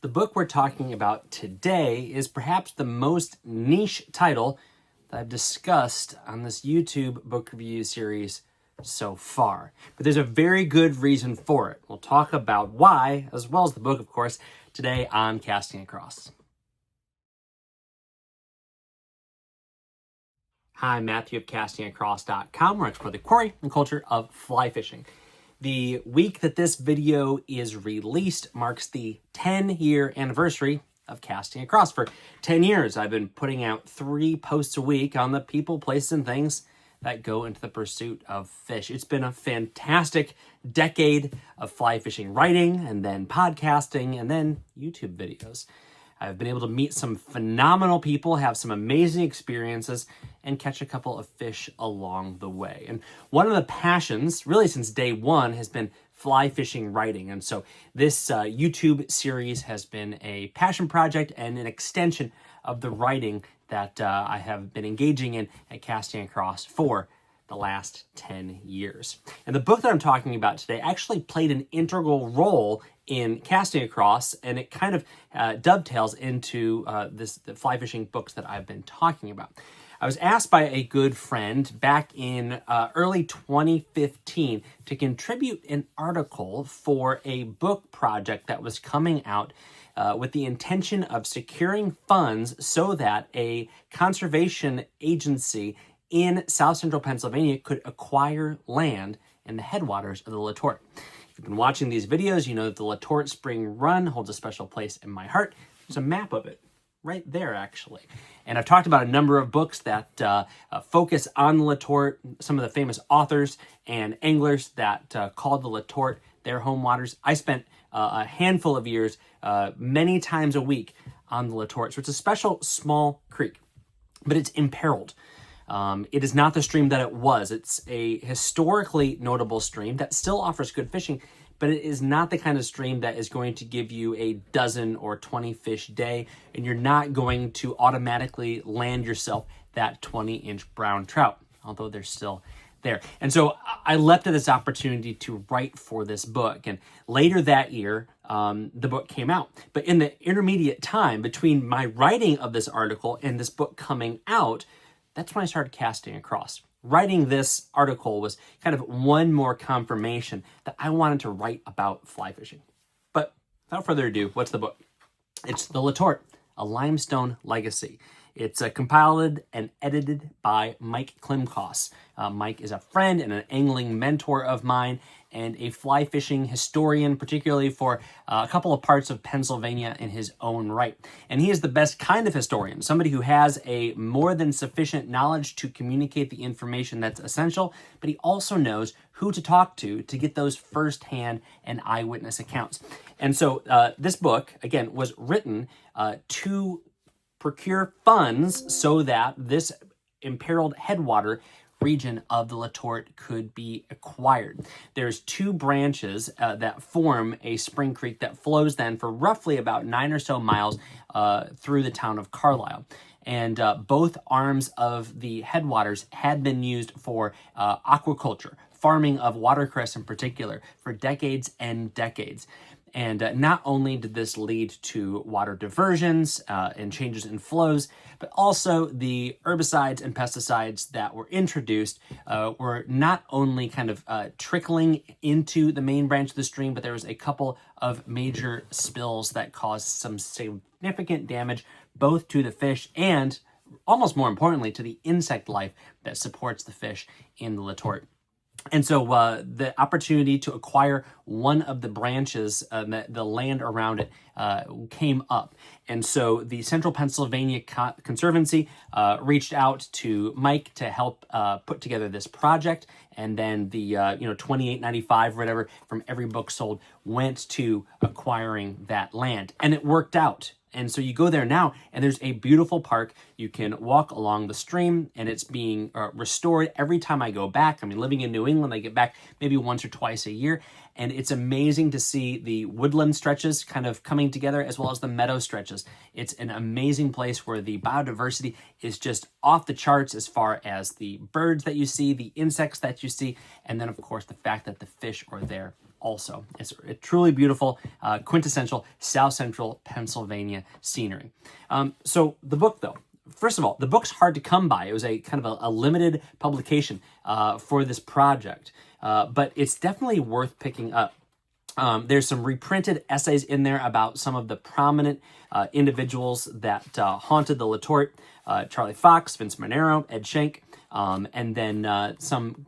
The book we're talking about today is perhaps the most niche title that I've discussed on this YouTube book review series so far. But there's a very good reason for it. We'll talk about why, as well as the book, of course, today on Casting Across. Hi, I'm Matthew of castingacross.com, where I explore the quarry and culture of fly fishing. The week that this video is released marks the 10-year anniversary of Casting Across. For 10 years, I've been putting out 3 posts a week on the people, places, and things that go into the pursuit of fish. It's been a fantastic decade of fly fishing writing, and then podcasting, and then YouTube videos. I've been able to meet some phenomenal people, have some amazing experiences, and catch a couple of fish along the way. And one of the passions, really since day one, has been fly fishing writing. And so this YouTube series has been a passion project and an extension of the writing that I have been engaging in at Casting Across for the last 10 years. And the book that I'm talking about today actually played an integral role in Casting Across, and it kind of dovetails into the fly fishing books that I've been talking about. I was asked by a good friend back in early 2015 to contribute an article for a book project that was coming out with the intention of securing funds so that a conservation agency in South Central Pennsylvania could acquire land in the headwaters of the Letort. If you've been watching these videos, you know that the Letort Spring Run holds a special place in my heart. There's a map of it right there, actually. And I've talked about a number of books that focus on the Letort, some of the famous authors and anglers that called the Letort their home waters. I spent a handful of years, many times a week on the Letort. So it's a special small creek, but it's imperiled. It is not the stream that it was. It's a historically notable stream that still offers good fishing, but it is not the kind of stream that is going to give you a dozen or 20 fish day, and you're not going to automatically land yourself that 20-inch brown trout, although they're still there. And so I leapt at this opportunity to write for this book, and later that year, the book came out. But in the intermediate time between my writing of this article and this book coming out, that's when I started Casting Across. Writing this article was kind of one more confirmation that I wanted to write about fly fishing. But without further ado, what's the book? It's The Letort, a Limestone Legacy. It's compiled and edited by Mike Klimkos. Mike is a friend and an angling mentor of mine and a fly fishing historian, particularly for a couple of parts of Pennsylvania in his own right. And he is the best kind of historian, somebody who has a more than sufficient knowledge to communicate the information that's essential, but he also knows who to talk to get those firsthand and eyewitness accounts. And so this book, again, was written to procure funds so that this imperiled headwater region of the Letort could be acquired. There's 2 branches that form a spring creek that flows then for roughly about 9 or so miles through the town of Carlisle. And both arms of the headwaters had been used for aquaculture, farming of watercress in particular, for decades and decades. And not only did this lead to water diversions and changes in flows, but also the herbicides and pesticides that were introduced were not only kind of trickling into the main branch of the stream, but there was a couple of major spills that caused some significant damage both to the fish and, almost more importantly, to the insect life that supports the fish in the Letort. And so the opportunity to acquire one of the branches, the land around it, came up. And so the Central Pennsylvania Conservancy reached out to Mike to help put together this project. And then the $28.95 or whatever from every book sold went to acquiring that land. And it worked out. And so you go there now, and there's a beautiful park. You can walk along the stream, and it's being restored every time I go back. I mean, living in New England, I get back maybe once or twice a year, and it's amazing to see the woodland stretches kind of coming together as well as the meadow stretches. It's an amazing place where the biodiversity is just off the charts as far as the birds that you see, the insects that you see, and then, of course, the fact that the fish are there also. It's a truly beautiful, quintessential South Central Pennsylvania scenery. So the book, though, first of all, the book's hard to come by. It was a kind of a limited publication for this project, but it's definitely worth picking up. There's some reprinted essays in there about some of the prominent individuals that haunted the Letort, Charlie Fox, Vince Monero, Ed Schenck, and then some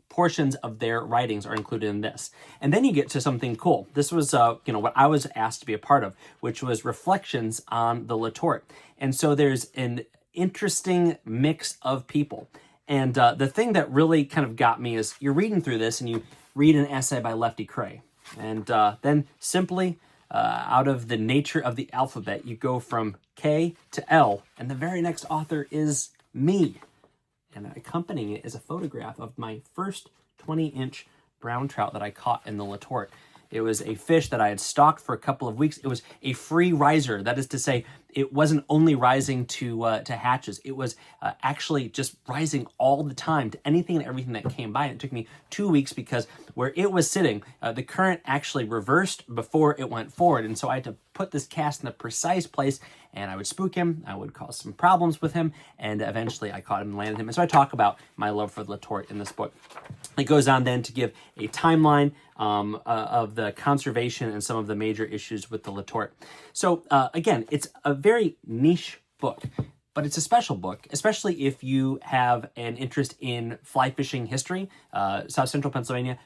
portions of their writings are included in this. And then you get to something cool. This was, what I was asked to be a part of, which was reflections on the Letort. And so there's an interesting mix of people. And the thing that really kind of got me is you're reading through this and you read an essay by Lefty Kreh. And then simply, out of the nature of the alphabet, you go from K to L, and the very next author is me. And accompanying it is a photograph of my first 20-inch brown trout that I caught in the Letort. It was a fish that I had stocked for a couple of weeks. It was a free riser. That is to say, it wasn't only rising to hatches. It was actually just rising all the time to anything and everything that came by. And it took me 2 weeks because where it was sitting, the current actually reversed before it went forward. And so I had to put this cast in a precise place, and I would spook him. I would cause some problems with him, and eventually I caught him and landed him. And so I talk about my love for the Letort in this book. It goes on then to give a timeline of the conservation and some of the major issues with the Letort. So again, it's a very niche book, but it's a special book, especially if you have an interest in fly fishing history, South Central Pennsylvania,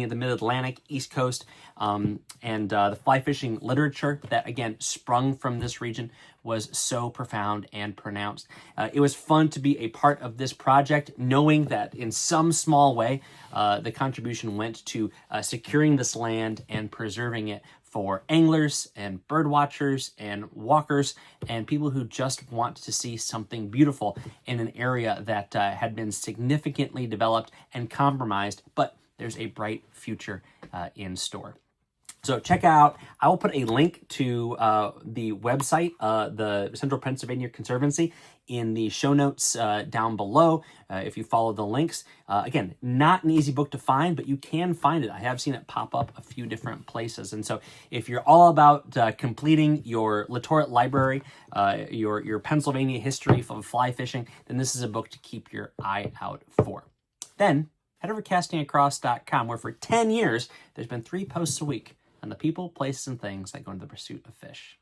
the Mid-Atlantic, East Coast, and the fly fishing literature that, again, sprung from this region was so profound and pronounced. It was fun to be a part of this project, knowing that in some small way, the contribution went to securing this land and preserving it for anglers and bird watchers and walkers and people who just want to see something beautiful in an area that had been significantly developed and compromised, but there's a bright future in store. So check out, I will put a link to the website, the Central Pennsylvania Conservancy, in the show notes down below if you follow the links. Again, not an easy book to find, but you can find it. I have seen it pop up a few different places. And so if you're all about completing your Letort library, your Pennsylvania history of fly fishing, then this is a book to keep your eye out for. Then head over to castingacross.com, where for 10 years, there's been 3 posts a week on the people, places, and things that go into the pursuit of fish.